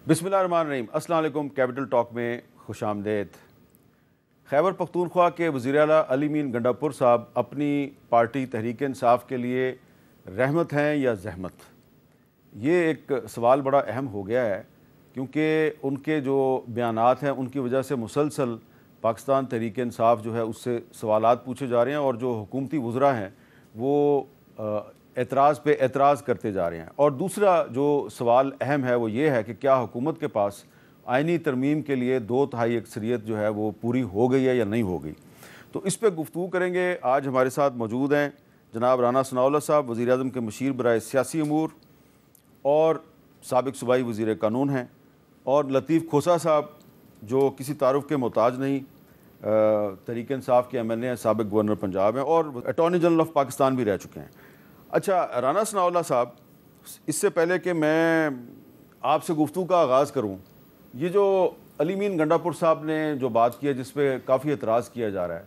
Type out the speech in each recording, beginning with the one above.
بسم اللہ الرحمن الرحیم۔ السلام علیکم۔ کیپٹل ٹاک میں خوش آمدید۔ خیبر پختونخوا کے وزیر اعلیٰ علی امین گنڈاپور صاحب اپنی پارٹی تحریک انصاف کے لیے رحمت ہیں یا زحمت؟ یہ ایک سوال بڑا اہم ہو گیا ہے، کیونکہ ان کے جو بیانات ہیں ان کی وجہ سے مسلسل پاکستان تحریک انصاف جو ہے اس سے سوالات پوچھے جا رہے ہیں، اور جو حکومتی وزراء ہیں وہ اعتراض پہ اعتراض کرتے جا رہے ہیں۔ اور دوسرا جو سوال اہم ہے وہ یہ ہے کہ کیا حکومت کے پاس آئینی ترمیم کے لیے 2/3 اکثریت جو ہے وہ پوری ہو گئی ہے یا نہیں ہو گئی؟ تو اس پہ گفتگو کریں گے۔ آج ہمارے ساتھ موجود ہیں جناب رانا ثناءاللہ صاحب، وزیر اعظم کے مشیر برائے سیاسی امور اور سابق صوبائی وزیر قانون ہیں، اور لطیف کھوسہ صاحب جو کسی تعارف کے محتاج نہیں، تحریک انصاف کے MLA ہیں، سابق گورنر پنجاب ہیں اور اٹارنی جنرل آف پاکستان بھی رہ چکے ہیں۔ اچھا رانا ثناءاللہ صاحب، اس سے پہلے کہ میں آپ سے گفتگو کا آغاز کروں، یہ جو علی امین گنڈاپور صاحب نے جو بات کی ہے جس پہ کافی اعتراض کیا جا رہا ہے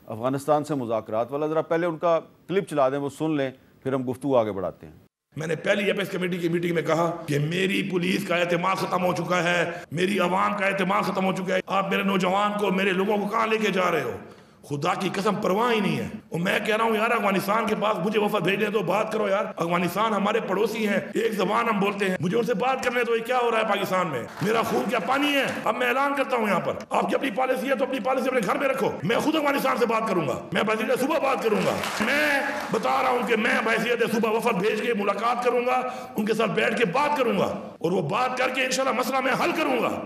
افغانستان سے مذاکرات والا، ذرا پہلے ان کا کلپ چلا دیں، وہ سن لیں، پھر ہم گفتگو آگے بڑھاتے ہیں۔ میں نے پہلی ایپیکس کمیٹی کی میٹنگ میں کہا کہ میری پولیس کا اعتماد ختم ہو چکا ہے، میری عوام کا اعتماد ختم ہو چکا ہے، آپ میرے نوجوان کو، میرے لوگوں کو کہاں لے کے جا رہے ہو؟ خدا کی قسم پرواہ ہی نہیں ہے۔ اور میں کہہ رہا ہوں یار، افغانستان کے پاس مجھے وفد بھیج دیں تو بات کرو یار، افغانستان ہمارے پڑوسی ہیں، ایک زبان ہم بولتے ہیں، مجھے ان سے بات کرنے تو یہ کیا ہو رہا ہے پاکستان میں؟ میرا خون کیا پانی ہے؟ اب میں اعلان کرتا ہوں یہاں پر، آپ کی اپنی پالیسی ہے تو اپنی پالیسی اپنے گھر میں رکھو، میں خود افغانستان سے بات کروں گا، میں بحیثیت صوبہ بات کروں گا، میں بتا رہا ہوں کہ میں بحیثیت صوبہ وفد بھیج کے ملاقات کروں گا، ان کے ساتھ بیٹھ کے بات کروں گا، اور وہ بات کر کے انشاءاللہ مسئلہ میں حل کروں گا۔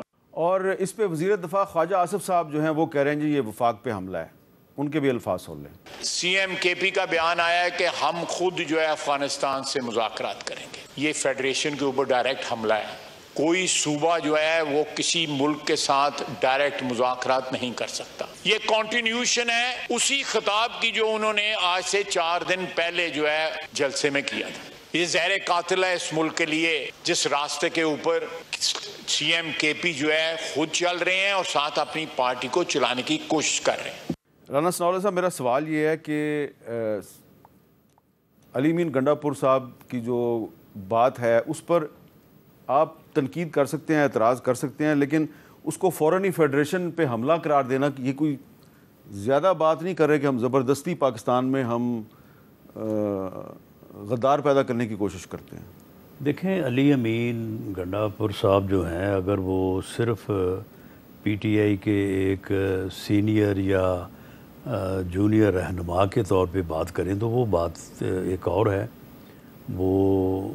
اور اس پہ وزیر دفاع خواجہ آصف صاحب جو ہیں وہ کہہ رہے ہیں جی یہ وفاق پہ حملہ ہے، ان کے بھی الفاظ سن لیں۔ CM KP کا بیان آیا ہے کہ ہم خود جو ہے افغانستان سے مذاکرات کریں گے، یہ فیڈریشن کے اوپر ڈائریکٹ حملہ ہے۔ کوئی صوبہ جو ہے وہ کسی ملک کے ساتھ ڈائریکٹ مذاکرات نہیں کر سکتا۔ یہ کنٹینیوشن ہے اسی خطاب کی جو انہوں نے آج سے 4 دن پہلے جو ہے جلسے میں کیا تھا۔ یہ زہر قاتل ہے اس ملک کے لیے، جس راستے کے اوپر CM KP جو ہے خود چل رہے ہیں اور ساتھ اپنی پارٹی کو چلانے کی کوشش کر رہے ہیں۔ رانا ثناءاللہ صاحب، میرا سوال یہ ہے کہ علی امین گنڈاپور صاحب کی جو بات ہے اس پر آپ تنقید کر سکتے ہیں، اعتراض کر سکتے ہیں، لیکن اس کو فوراً ہی فیڈریشن پہ حملہ قرار دینا، یہ کوئی زیادہ بات نہیں کر رہے کہ ہم زبردستی پاکستان میں ہم غدار پیدا کرنے کی کوشش کرتے ہیں؟ دیکھیں، علی امین گنڈاپور صاحب جو ہیں، اگر وہ صرف PTI کے ایک سینئر یا جونیئر رہنما کے طور پہ بات کریں تو وہ بات ایک اور ہے۔ وہ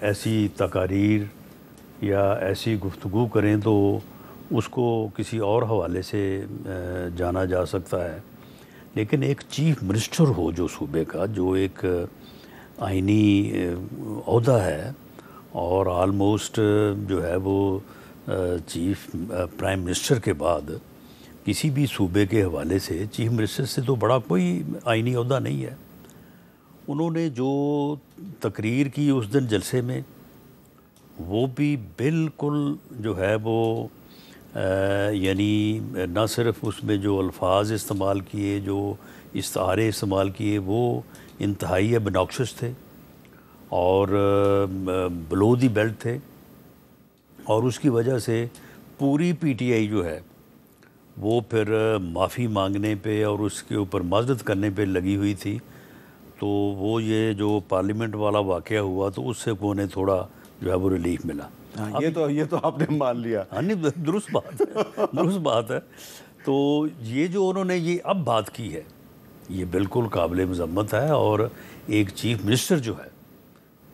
ایسی تقاریر یا ایسی گفتگو کریں تو اس کو کسی اور حوالے سے جانا جا سکتا ہے، لیکن ایک چیف منسٹر ہو جو صوبے کا، جو ایک آئینی عہدہ ہے، اور آلموسٹ جو ہے وہ چیف پرائم منسٹر کے بعد کسی بھی صوبے کے حوالے سے چیف منسٹر سے تو بڑا کوئی آئینی عہدہ نہیں ہے۔ انہوں نے جو تقریر کی اس دن جلسے میں، وہ بھی بالکل جو ہے وہ یعنی نہ صرف اس میں جو الفاظ استعمال کیے، جو استعارے استعمال کیے، وہ انتہائی obnoxious تھے اور بلو دی بیلٹ تھے، اور اس کی وجہ سے پوری PTI جو ہے وہ پھر معافی مانگنے پہ اور اس کے اوپر معذرت کرنے پہ لگی ہوئی تھی۔ تو وہ یہ جو پارلیمنٹ والا واقعہ ہوا تو اس سے انہیں تھوڑا جو ہے وہ ریلیف ملا۔ یہ تو آپ نے مان لیا۔ ہاں نہیں، درست بات ہے، درست بات ہے۔ تو یہ جو انہوں نے یہ اب بات کی ہے، یہ بالکل قابل مذمت ہے، اور ایک چیف منسٹر جو ہے،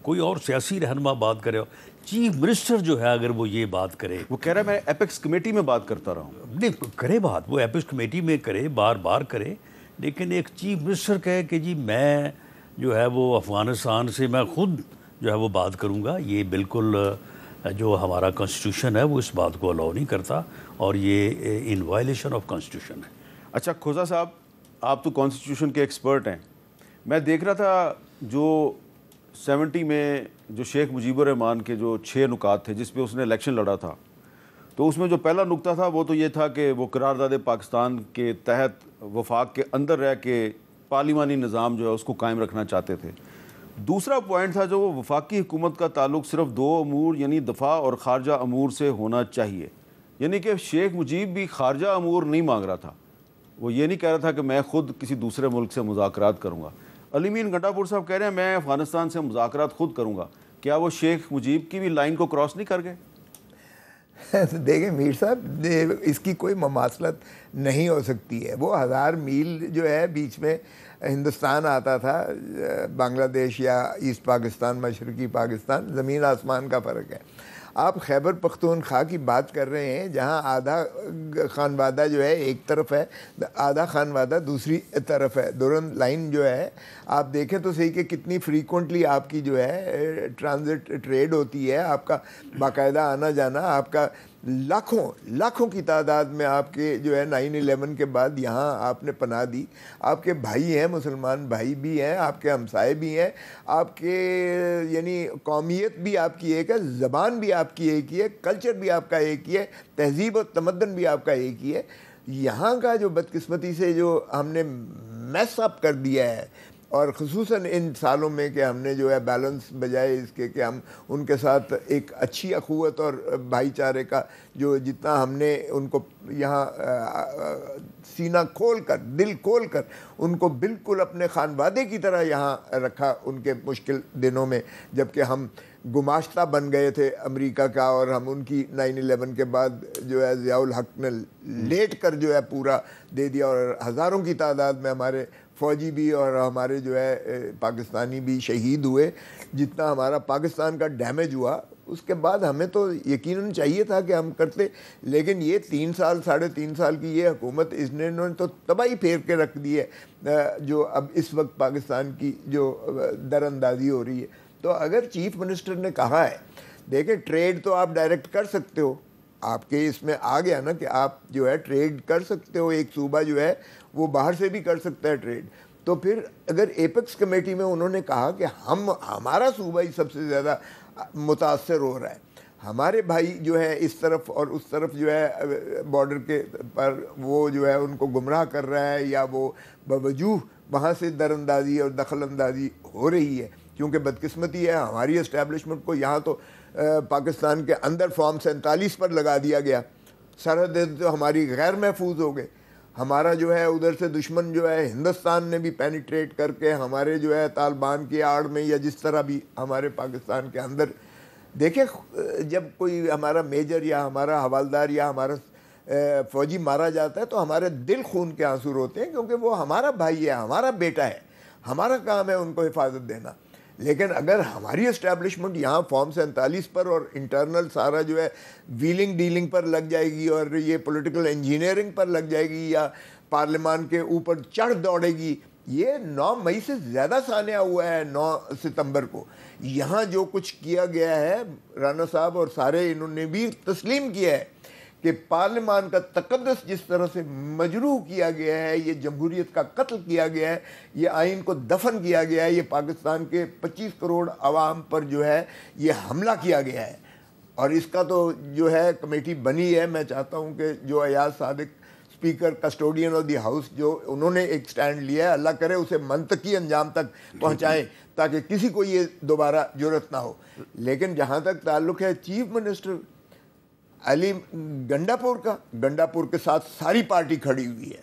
کوئی اور سیاسی رہنما بات کرے، چیف منسٹر جو ہے اگر وہ یہ بات کرے، وہ کہہ رہا ہے میں ایپیکس کمیٹی میں بات کرتا رہا ہوں۔ نہیں کرے بات، وہ ایپیکس کمیٹی میں کرے، بار بار کرے، لیکن ایک چیف منسٹر کہے کہ جی میں جو ہے وہ افغانستان سے میں خود جو ہے وہ بات کروں گا، یہ بالکل جو ہمارا کانسٹیٹیوشن ہے وہ اس بات کو الاؤ نہیں کرتا، اور یہ ان وائلیشن آف کانسٹیٹیوشن ہے۔ اچھا کھوسہ صاحب، آپ تو کانسٹیٹیوشن کے ایکسپرٹ ہیں، میں دیکھ رہا تھا جو 70 میں جو شیخ مجیب الرحمان کے جو 6 نکات تھے جس پہ اس نے الیکشن لڑا تھا، تو اس میں جو پہلا نقطہ تھا وہ تو یہ تھا کہ وہ قرارداد پاکستان کے تحت وفاق کے اندر رہ کے پارلیمانی نظام جو ہے اس کو قائم رکھنا چاہتے تھے۔ دوسرا پوائنٹ تھا جو وفاقی حکومت کا تعلق صرف دو امور یعنی دفاع اور خارجہ امور سے ہونا چاہیے، یعنی کہ شیخ مجیب بھی خارجہ امور نہیں مانگ رہا تھا، وہ یہ نہیں کہہ رہا تھا کہ میں خود کسی دوسرے ملک سے مذاکرات کروں گا۔ علی امین گنڈا پور صاحب کہہ رہے ہیں میں افغانستان سے مذاکرات خود کروں گا، کیا وہ شیخ مجیب کی بھی لائن کو کراس نہیں کر گئے؟ دیکھیں میر صاحب، اس کی کوئی مماثلت نہیں ہو سکتی ہے۔ وہ 1000 میل جو ہے بیچ میں ہندوستان آتا تھا، بنگلہ دیش یا ایسٹ پاکستان، مشرقی پاکستان، زمین آسمان کا فرق ہے۔ آپ خیبر پختونخوا کی بات کر رہے ہیں جہاں آدھا خانوادہ جو ہے ایک طرف ہے، آدھا خانوادہ دوسری طرف ہے۔ دورن لائن جو ہے آپ دیکھیں تو صحیح کہ کتنی فریکوینٹلی آپ کی جو ہے ٹرانزٹ ٹریڈ ہوتی ہے، آپ کا باقاعدہ آنا جانا، آپ کا لاکھوں کی تعداد میں آپ کے جو ہے 9/11 کے بعد یہاں آپ نے پناہ دی۔ آپ کے بھائی ہیں، مسلمان بھائی بھی ہیں، آپ کے ہمسائے بھی ہیں، آپ کے یعنی قومیت بھی آپ کی ایک ہے، زبان بھی آپ کی ایک ہی ہے، کلچر بھی آپ کا ایک ہی ہے، تہذیب و تمدن بھی آپ کا ایک ہی ہے۔ یہاں کا جو بدقسمتی سے جو ہم نے میس اپ کر دیا ہے، اور خصوصاً ان سالوں میں کہ ہم نے جو ہے بیلنس بجائے اس کے کہ ہم ان کے ساتھ ایک اچھی اخوت اور بھائی چارے کا جو جتنا ہم نے ان کو یہاں سینہ کھول کر، دل کھول کر ان کو بالکل اپنے خانوادے کی طرح یہاں رکھا ان کے مشکل دنوں میں، جبکہ ہم گماشتہ بن گئے تھے امریکہ کا، اور ہم ان کی 9/11 کے بعد جو ہے ضیاء الحق نے لیٹ کر جو ہے پورا دے دیا، اور ہزاروں کی تعداد میں ہمارے فوجی بھی اور ہمارے جو ہے پاکستانی بھی شہید ہوئے۔ جتنا ہمارا پاکستان کا ڈیمیج ہوا اس کے بعد ہمیں تو یقیناً چاہیے تھا کہ ہم کرتے، لیکن یہ 3 سال 3.5 سال کی یہ حکومت انہوں نے تو تباہی پھیر کے رکھ دی ہے جو اب اس وقت پاکستان کی جو در اندازی ہو رہی ہے۔ تو اگر چیف منسٹر نے کہا ہے، دیکھیں ٹریڈ تو آپ ڈائریکٹ کر سکتے ہو، آپ کے اس میں آ گیا نا کہ آپ جو ہے ٹریڈ کر سکتے ہو، ایک صوبہ جو ہے وہ باہر سے بھی کر سکتا ہے ٹریڈ، تو پھر اگر ایپیکس کمیٹی میں انہوں نے کہا کہ ہمارا صوبہ ہی سب سے زیادہ متاثر ہو رہا ہے، ہمارے بھائی جو ہے اس طرف اور اس طرف جو ہے بارڈر کے پر وہ جو ہے ان کو گمراہ کر رہا ہے، یا وہ بوجوہ وہاں سے در اندازی اور دخل اندازی ہو رہی ہے، کیونکہ بدقسمتی ہے ہماری اسٹیبلشمنٹ کو یہاں تو پاکستان کے اندر فارم 47 پر لگا دیا گیا، سرحدیں تو ہماری غیر محفوظ ہو گئے، ہمارا جو ہے ادھر سے دشمن جو ہے ہندوستان نے بھی پینیٹریٹ کر کے ہمارے جو ہے طالبان کی آڑ میں یا جس طرح بھی ہمارے پاکستان کے اندر، دیکھیں جب کوئی ہمارا میجر یا ہمارا حوالدار یا ہمارا فوجی مارا جاتا ہے تو ہمارے دل خون کے آنسو روتے ہیں، کیونکہ وہ ہمارا بھائی ہے، ہمارا بیٹا ہے، ہمارا کام ہے ان کو حفاظت دینا۔ لیکن اگر ہماری اسٹیبلشمنٹ یہاں فارم 47 پر اور انٹرنل سارا جو ہے ویلنگ ڈیلنگ پر لگ جائے گی، اور یہ پولیٹیکل انجینئرنگ پر لگ جائے گی، یا پارلیمان کے اوپر چڑھ دوڑے گی، یہ 9 مئی سے زیادہ سانحہ ہوا ہے 9 ستمبر کو۔ یہاں جو کچھ کیا گیا ہے، رانا صاحب اور سارے انہوں نے بھی تسلیم کیا ہے کہ پارلیمان کا تقدس جس طرح سے مجروح کیا گیا ہے، یہ جمہوریت کا قتل کیا گیا ہے، یہ آئین کو دفن کیا گیا ہے، یہ پاکستان کے 25 کروڑ عوام پر جو ہے یہ حملہ کیا گیا ہے، اور اس کا تو جو ہے کمیٹی بنی ہے۔ میں چاہتا ہوں کہ جو Ayaz Sadiq speaker custodian of the house جو انہوں نے ایک سٹینڈ لیا ہے، اللہ کرے اسے منطقی انجام تک پہنچائیں تاکہ کسی کو یہ دوبارہ جرأت نہ ہو۔ لیکن جہاں تک تعلق ہے چیف منسٹر علی گنڈا پور کا، گنڈا پور کے ساتھ ساری پارٹی کھڑی ہوئی ہے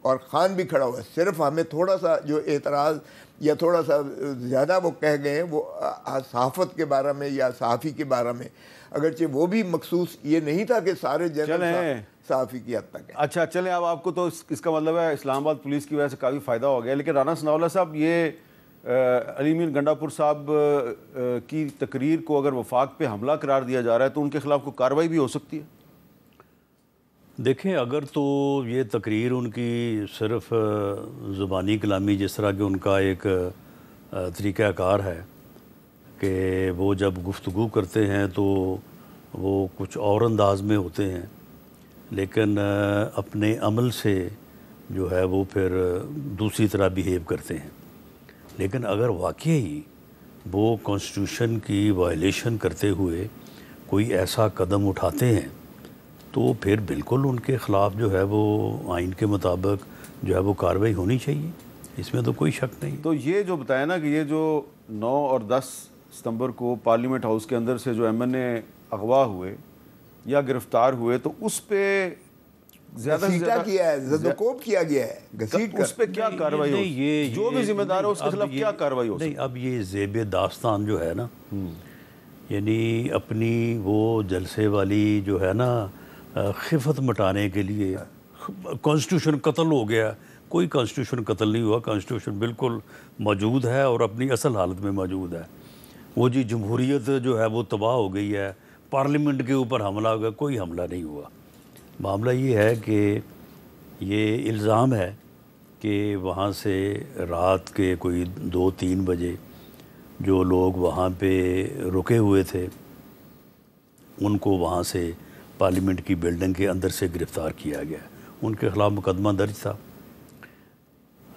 اور خان بھی کھڑا ہوا ہے، صرف ہمیں تھوڑا سا جو اعتراض یا تھوڑا سا زیادہ وہ کہہ گئے ہیں وہ صحافت کے بارے میں یا صحافی کے بارے میں، اگرچہ وہ بھی مخصوص یہ نہیں تھا کہ سارے جنرل صحافی کی حد تک ہے۔ اچھا چلیں، اب آپ کو تو اس کا مطلب ہے اسلام آباد پولیس کی وجہ سے کافی فائدہ ہو گیا، لیکن رانا ثناء اللہ صاحب، یہ علی امین گنڈا پور صاحب کی تقریر کو اگر وفاق پہ حملہ قرار دیا جا رہا ہے تو ان کے خلاف کوئی کارروائی بھی ہو سکتی ہے؟ دیکھیں، اگر تو یہ تقریر ان کی صرف زبانی کلامی جس طرح کہ ان کا ایک طریقہ کار ہے کہ وہ جب گفتگو کرتے ہیں تو وہ کچھ اور انداز میں ہوتے ہیں، لیکن اپنے عمل سے جو ہے وہ پھر دوسری طرح بیہیو کرتے ہیں۔ لیکن اگر واقعی وہ کانسٹیٹیوشن کی وائلیشن کرتے ہوئے کوئی ایسا قدم اٹھاتے ہیں تو پھر بالکل ان کے خلاف جو ہے وہ آئین کے مطابق جو ہے وہ کارروائی ہونی چاہیے، اس میں تو کوئی شک نہیں۔ تو یہ جو بتایا نا کہ یہ جو 9 اور 10 ستمبر کو پارلیمنٹ ہاؤس کے اندر سے جو MNA اغوا ہوئے یا گرفتار ہوئے تو اس پہ زیادہ سے زیادہ کیا ہے، زدوکوب کیا گیا ہے، گھسیٹ کر اس پہ کیا کارروائی ہو، جو بھی ذمہ دار ہو اس کے خلاف کیا کارروائی ہو؟ نہیں، اب یہ زیب داستان جو ہے نا، یعنی اپنی وہ جلسے والی جو ہے نا خفت مٹانے کے لیے کانسٹیٹیوشن قتل ہو گیا. کوئی کانسٹیٹیوشن قتل نہیں ہوا، کانسٹیٹیوشن بالکل موجود ہے اور اپنی اصل حالت میں موجود ہے. وہ جی جمہوریت جو ہے وہ تباہ ہو گئی ہے، پارلیمنٹ کے اوپر حملہ ہو گیا، کوئی حملہ نہیں ہوا. معاملہ یہ ہے کہ یہ الزام ہے کہ وہاں سے رات کے کوئی 2-3 بجے جو لوگ وہاں پہ رکے ہوئے تھے ان کو وہاں سے پارلیمنٹ کی بلڈنگ کے اندر سے گرفتار کیا گیا. ان کے خلاف مقدمہ درج تھا.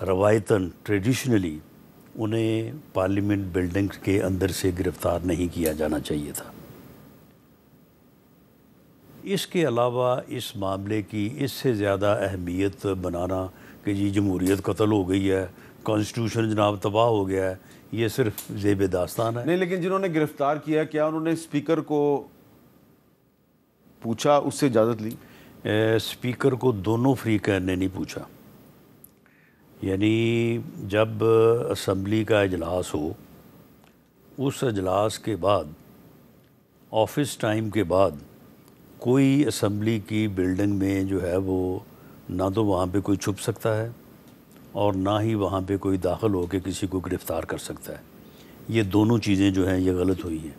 روایتاً ٹریڈیشنلی انہیں پارلیمنٹ بلڈنگ کے اندر سے گرفتار نہیں کیا جانا چاہیے تھا. اس کے علاوہ اس معاملے کی اس سے زیادہ اہمیت بنانا کہ جی جمہوریت قتل ہو گئی ہے، کانسٹیٹیوشن جناب تباہ ہو گیا ہے، یہ صرف زیب داستان ہے. نہیں، لیکن جنہوں نے گرفتار کیا کیا انہوں نے اسپیکر کو پوچھا، اس سے اجازت لی؟ اسپیکر کو دونوں فریقین نے نہیں پوچھا. یعنی جب اسمبلی کا اجلاس ہو، اس اجلاس کے بعد آفس ٹائم کے بعد کوئی اسمبلی کی بلڈنگ میں جو ہے وہ نہ تو وہاں پہ کوئی چھپ سکتا ہے اور نہ ہی وہاں پہ کوئی داخل ہو کے کسی کو گرفتار کر سکتا ہے. یہ دونوں چیزیں جو ہیں یہ غلط ہوئی ہیں.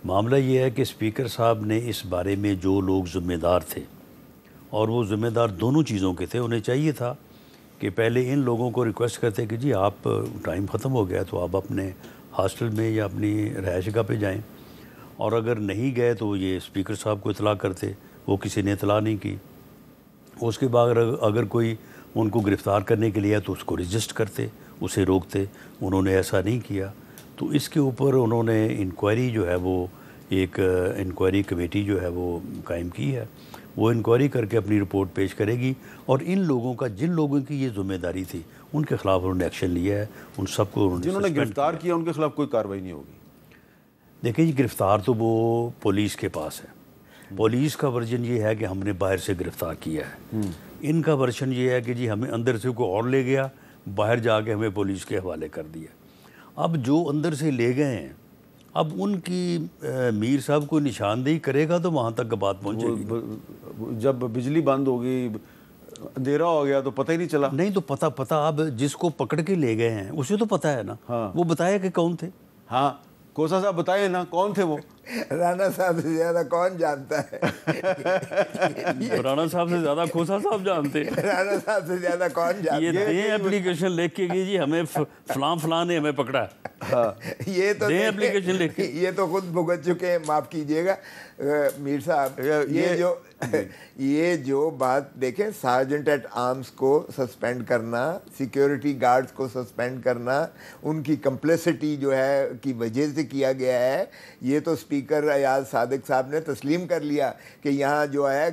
معاملہ یہ ہے کہ اسپیکر صاحب نے اس بارے میں جو لوگ ذمہ دار تھے، اور وہ ذمہ دار دونوں چیزوں کے تھے، انہیں چاہیے تھا کہ پہلے ان لوگوں کو ریکویسٹ کرتے کہ جی آپ ٹائم ختم ہو گیا تو آپ اپنے ہاسٹل میں یا اپنی رہائش گاہ پہ جائیں، اور اگر نہیں گئے تو یہ اسپیکر صاحب کو اطلاع کرتے. وہ کسی نے اطلاع نہیں کی. اس کے بعد اگر کوئی ان کو گرفتار کرنے کے لیے تو اس کو رجسٹ کرتے، اسے روکتے. انہوں نے ایسا نہیں کیا. تو اس کے اوپر انہوں نے انکوائری جو ہے وہ ایک انکوائری کمیٹی جو ہے وہ قائم کی ہے. وہ انکوائری کر کے اپنی رپورٹ پیش کرے گی، اور ان لوگوں کا جن لوگوں کی یہ ذمہ داری تھی ان کے خلاف انہوں نے ایکشن لیا ہے. ان سب کو جنہوں نے گرفتار کیا ان کے خلاف کوئی کارروائی نہیں ہوگی؟ دیکھیں جی، گرفتار تو وہ پولیس کے پاس ہے. پولیس کا ورژن یہ ہے کہ ہم نے باہر سے گرفتار کیا ہے. ان کا ورژن یہ ہے کہ جی ہمیں اندر سے کوئی اور لے گیا، باہر جا کے ہمیں پولیس کے حوالے کر دیا. اب جو اندر سے لے گئے ہیں، اب ان کی میر صاحب کو نشاندہی کرے گا تو وہاں تک بات پہنچے گی. جب بجلی بند ہوگی، اندھیرا ہو گیا تو پتہ ہی نہیں چلا. نہیں تو پتہ اب جس کو پکڑ کے لے گئے ہیں اسے تو پتہ ہے نا. وہ بتایا کہ کون تھے. ہاں، کوسا صاحب بتائیں نا کون تھے وہ. رانا صاحب سے زیادہ کون جانتا ہے؟ رانا صاحب سے زیادہ کھوسا صاحب جانتے ہیں. رانا صاحب سے زیادہ کون جانتا ہے؟ یہ دیں اپلیکیشن لکھ کے گئی جی ہمیں فلاں نے ہمیں پکڑا. یہ تو دیں اپلیکیشن لکھ کے. یہ تو خود بھگت چکے ہیں، معاف کیجئے گا میر صاحب. یہ جو بات دیکھیں، سارجنٹ ایٹ آرمز کو سسپینڈ کرنا، سیکیورٹی گارڈز کو سسپینڈ کرنا، ان کی کمپلیسٹی جو ہے کی وجہ سے کیا گیا ہے. یہ تو اسپیکر ایاز صادق صاحب نے تسلیم کر لیا کہ یہاں جو ہے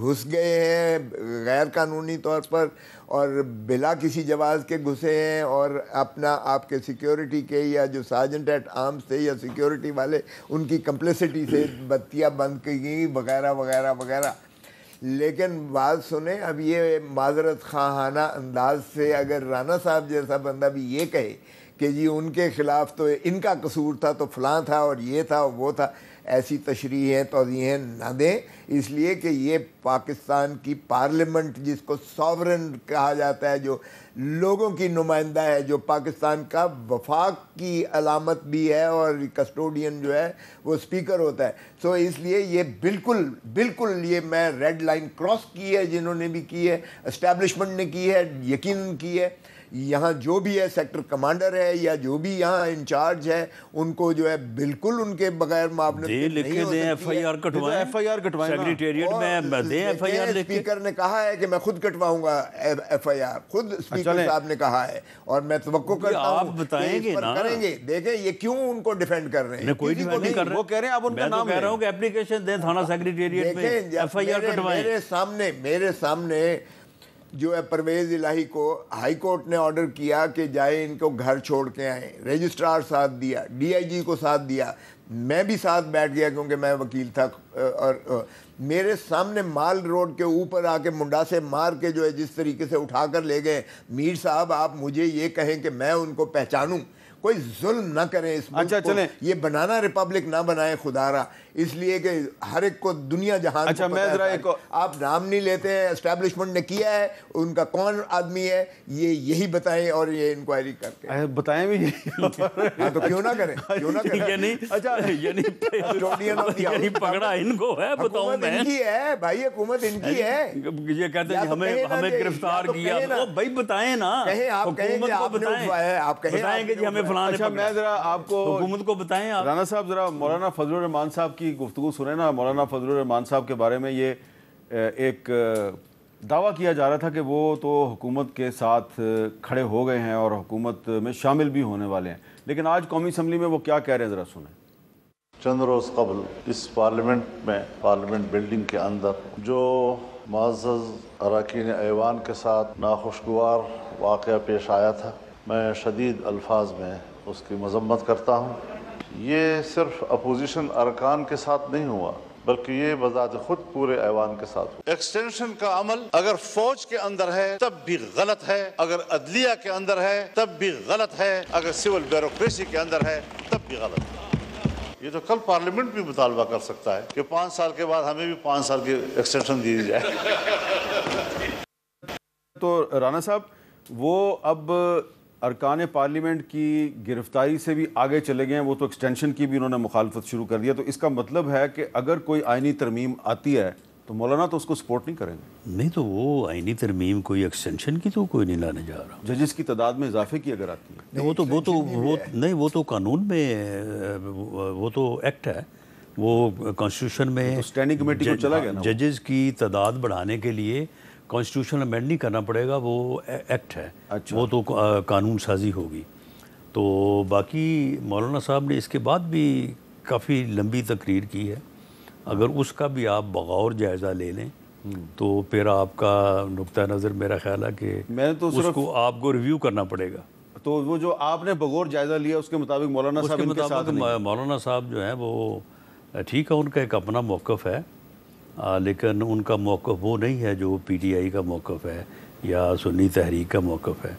گھس گئے ہیں غیر قانونی طور پر اور بلا کسی جواز کے گھسے ہیں، اور اپنا آپ کے سیکیورٹی کے یا جو سارجنٹ ایٹ آرمز تھے یا سیکیورٹی والے ان کی کمپلیسٹی سے بتیاں بند کی گئی وغیرہ وغیرہ وغیرہ. لیکن بات سنیں، اب یہ معذرت خواہانہ انداز سے اگر رانا صاحب جیسا بندہ بھی یہ کہے کہ جی ان کے خلاف تو ان کا قصور تھا تو فلاں تھا اور یہ تھا وہ تھا، ایسی تشریحیں توضیحیں نہ دیں. اس لیے کہ یہ پاکستان کی پارلیمنٹ جس کو ساورن کہا جاتا ہے، جو لوگوں کی نمائندہ ہے، جو پاکستان کا وفاق کی علامت بھی ہے، اور کسٹوڈین جو ہے وہ اسپیکر ہوتا ہے. سو اس لیے یہ بالکل یہ میں ریڈ لائن کراس کی ہے، جنہوں نے بھی کی ہے، اسٹیبلشمنٹ نے کی ہے، یقیناً کی ہے. یہاں جو بھی ہے سیکٹر کمانڈر ہے یا جو بھی یہاں انچارج ہے، ان کو جو ہے بالکل ان کے بغیر معاونت نہیں ہو سکتی ہے. ایف آئی آر کٹوائیں سیکریٹریٹ میں دیں. ایف آئی آر اسپیکر نے کہا ہے کہ میں خود کٹواؤں گا ایف آئی آر، خود اسپیکر صاحب نے کہا ہے، اور میں توقع کرتا ہوں آپ بتائیں گے نا، کریں گے. دیکھیں یہ کیوں ان کو ڈیفینڈ کر رہے ہیں، کوئی ڈیفینڈ نہیں کر رہے. وہ کہہ رہے ہیں آپ ان کا نام کہہ رہا ہوں کہ اپلیکیشن دیں تھانہ سیکریٹریٹ میں، ایف آئی آر کٹوائیں. میرے سامنے جو ہے پرویز الہی کو ہائی کورٹ نے آرڈر کیا کہ جائے ان کو گھر چھوڑ کے آئیں، رجسٹرار ساتھ دیا، ڈی آئی جی کو ساتھ دیا، میں بھی ساتھ بیٹھ گیا کیونکہ میں وکیل تھا، اور میرے سامنے مال روڈ کے اوپر آ کے منڈا سے مار کے جو ہے جس طریقے سے اٹھا کر لے گئے، میر صاحب آپ مجھے یہ کہیں کہ میں ان کو پہچانوں؟ کوئی ظلم نہ کریں اس ملک کو، چلیں یہ بنانا ریپبلک نہ بنائیں خدا را، اس لیے کہ ہر ایک کو دنیا جہان کو میں ذرا ایک آپ نام نہیں لیتے ہیں، اسٹیبلشمنٹ نے کیا ہے، ان کا کون آدمی ہے یہ یہی بتائیں اور یہ انکوائری کر کے بتائیں بھی ہاں تو کیوں نہ کریں، کیوں نہ کریں؟ یعنی پکڑا ان کو ہے، بتاؤں میں ان کی ہے بھائی، حکومت ان کی ہے، یہ کہتے ہیں ہمیں گرفتار کیا، بھائی بتائیں نا، کہیں آپ کہیں کہ آپ نے اٹھوایا ہے، آپ بتائیں کہ جی ہمیں اچھا میں ذرا آپ کو حکومت کو بتائیں آپ۔ رانا صاحب ذرا مولانا فضل الرحمان صاحب کی گفتگو سنیں نا۔ مولانا فضل الرحمان صاحب کے بارے میں یہ ایک دعویٰ کیا جا رہا تھا کہ وہ تو حکومت کے ساتھ کھڑے ہو گئے ہیں اور حکومت میں شامل بھی ہونے والے ہیں، لیکن آج قومی اسمبلی میں وہ کیا کہہ رہے ہیں ذرا سنیں۔ چند روز قبل اس پارلیمنٹ میں، پارلیمنٹ بلڈنگ کے اندر جو معزز اراکین ایوان کے ساتھ ناخوشگوار واقعہ پیش آیا تھا، میں شدید الفاظ میں اس کی مذمت کرتا ہوں۔ یہ صرف اپوزیشن ارکان کے ساتھ نہیں ہوا، بلکہ یہ بذات خود پورے ایوان کے ساتھ ہوا۔ ایکسٹینشن کا عمل اگر فوج کے اندر ہے تب بھی غلط ہے، اگر عدلیہ کے اندر ہے تب بھی غلط ہے، اگر سول بیوروکریسی کے اندر ہے تب بھی غلط ہے۔ یہ تو کل پارلیمنٹ بھی مطالبہ کر سکتا ہے کہ 5 سال کے بعد ہمیں بھی 5 سال کی ایکسٹینشن دی جائے۔ تو رانا صاحب وہ اب ارکان پارلیمنٹ کی گرفتاری سے بھی آگے چلے گئے ہیں، وہ تو ایکسٹینشن کی بھی انہوں نے مخالفت شروع کر دیا، تو اس کا مطلب ہے کہ اگر کوئی آئینی ترمیم آتی ہے تو مولانا تو اس کو سپورٹ نہیں کریں گے؟ نہیں تو وہ آئینی ترمیم کوئی ایکسٹینشن کی تو کوئی نہیں لانے جا رہا۔ ججز کی تعداد میں اضافے کی اگر آتی ہے وہ تو قانون میں، وہ تو ایکٹ ہے، وہ کانسٹیٹیوشن میں اسٹینڈنگ کمیٹی کو چلا گیا نا، ججز کی تعداد بڑھانے کے لیے کانسٹیٹیوشن امینڈ نہیں کرنا پڑے گا، وہ ایکٹ ہے، وہ تو قانون سازی ہوگی۔ تو باقی مولانا صاحب نے اس کے بعد بھی کافی لمبی تقریر کی ہے، اگر اس کا بھی آپ بغور جائزہ لے لیں تو پھر آپ کا نقطہ نظر میرا خیال ہے کہ اس کو آپ کو ریویو کرنا پڑے گا۔ تو وہ جو آپ نے بغور جائزہ لیا اس کے مطابق مولانا صاحب ان کے ساتھ نہیں؟ مولانا صاحب جو ہیں وہ ٹھیک ہے، ان کا ایک اپنا موقف ہے، لیکن ان کا موقف وہ نہیں ہے جو پی ٹی آئی کا موقف ہے یا سنی تحریک کا موقف ہے،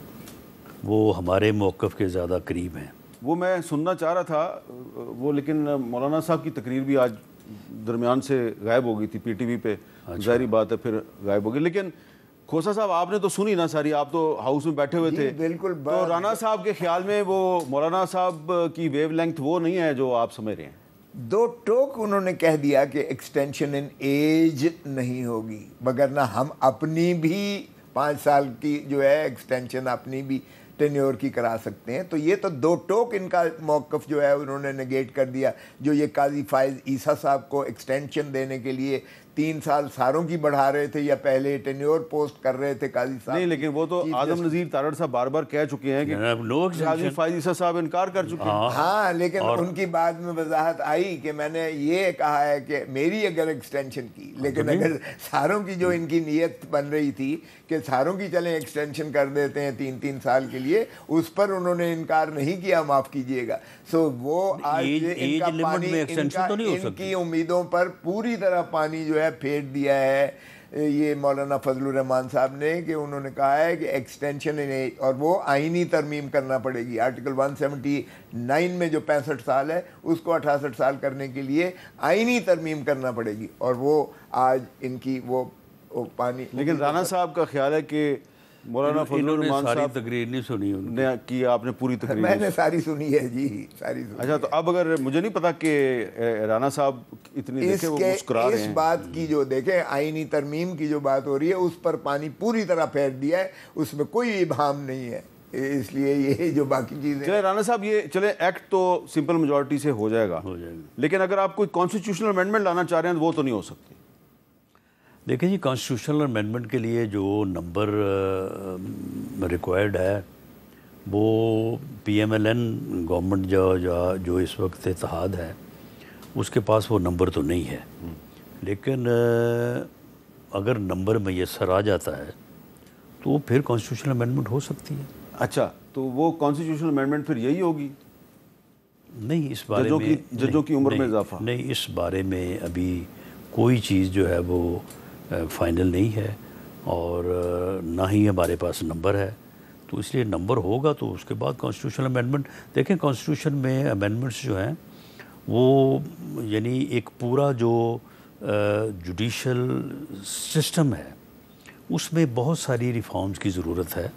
وہ ہمارے موقف کے زیادہ قریب ہیں۔ وہ میں سننا چاہ رہا تھا وہ، لیکن مولانا صاحب کی تقریر بھی آج درمیان سے غائب ہو گئی تھی پی ٹی وی پہ، ظاہری بات ہے پھر غائب ہو گئی۔ لیکن کھوسا صاحب آپ نے تو سنی نا ساری، آپ تو ہاؤس میں بیٹھے ہوئے تھے، بالکل۔ تو رانا صاحب کے خیال میں وہ مولانا صاحب کی ویو لینتھ وہ نہیں ہے جو آپ سمجھ رہے ہیں؟ 2 ٹوک انہوں نے کہہ دیا کہ ایکسٹینشن ان ایج نہیں ہوگی، مگر نہ ہم اپنی بھی 5 سال کی جو ہے ایکسٹینشن اپنی بھی ٹینیور کی کرا سکتے ہیں۔ تو یہ تو 2 ٹوک ان کا موقف جو ہے انہوں نے نگیٹ کر دیا۔ جو یہ قاضی فائز عیسیٰ صاحب کو ایکسٹینشن دینے کے لیے 3 سال ساروں کی بڑھا رہے تھے یا پہلے ٹینیور پوسٹ کر رہے تھے قاضی صاحب، نہیں، لیکن وہ تو اعظم نذیر تارڑ صاحب بار بار کہہ چکے ہیں کہ قاضی فائز عیسیٰ صاحب انکار کر چکے ہیں۔ ہاں، لیکن ان کی بعد میں وضاحت آئی کہ میں نے یہ کہا ہے کہ میری اگر ایکسٹینشن کی، لیکن اگر ساروں کی جو ان کی نیت بن رہی تھی کہ ساروں کی چلیں ایکسٹینشن کر دیتے ہیں 3 سال کے لیے، اس پر انہوں نے انکار نہیں کیا، معاف کیجئے گا۔ سو وہ آج ان کا پانی ان کی امیدوں پر پوری طرح پانی جو ہے پھینٹ دیا ہے یہ مولانا فضل الرحمان صاحب نے، کہ انہوں نے کہا ہے کہ ایکسٹینشن اور وہ آئینی ترمیم کرنا پڑے گی۔ آرٹیکل 179 میں جو 65 سال ہے اس کو 68 سال کرنے کے لیے آئینی ترمیم کرنا پڑے گی، اور وہ آج ان کی وہ پانی۔ لیکن رانا صاحب کا خیال ہے کہ مولانا فضل الرحمان صاحب تقریر نہیں سنی نے کی، آپ نے پوری تقریر؟ میں نے ساری سنی ہے جی، ساری سنی۔ اچھا، تو اب اگر مجھے نہیں پتا کہ رانا صاحب اتنی دیکھیں وہ مسکرا رہے ہیں، اس بات کی جو دیکھیں آئینی ترمیم کی جو بات ہو رہی ہے اس پر پانی پوری طرح پھینک دیا ہے، اس میں کوئی ابہام نہیں ہے، اس لیے یہ جو باقی چیزیں۔ چلے رانا صاحب، یہ چلے ایکٹ تو سمپل میجورٹی سے ہو جائے گا، لیکن اگر آپ کوئی کانسٹیٹیوشنل امینڈمنٹ لانا چاہ رہے ہیں وہ تو نہیں ہو سکتی۔ دیکھیں جی، کانسٹیٹیوشنل امینڈمنٹ کے لیے جو نمبر ریکوائرڈ ہے وہ P M L N government جو اس وقت اتحاد ہے اس کے پاس وہ نمبر تو نہیں ہے، لیکن اگر نمبر میسر آ جاتا ہے تو پھر کانسٹیٹیوشنل امینڈمنٹ ہو سکتی ہے۔ اچھا، تو وہ کانسٹیٹیوشنل امینڈمنٹ پھر یہی ہوگی؟ نہیں، اس بارے میں ججوں کی عمر میں اضافہ؟ نہیں، اس بارے میں ابھی کوئی چیز جو ہے وہ فائنل نہیں ہے، اور نہ ہی ہمارے پاس نمبر ہے، تو اس لیے نمبر ہوگا تو اس کے بعد کانسٹیٹیوشنل امینڈمنٹ۔ دیکھیں کانسٹیٹیوشن میں امینڈمنٹس جو ہیں وہ یعنی ایک پورا جو جوڈیشل سسٹم ہے اس میں بہت ساری ریفارمز کی ضرورت ہے،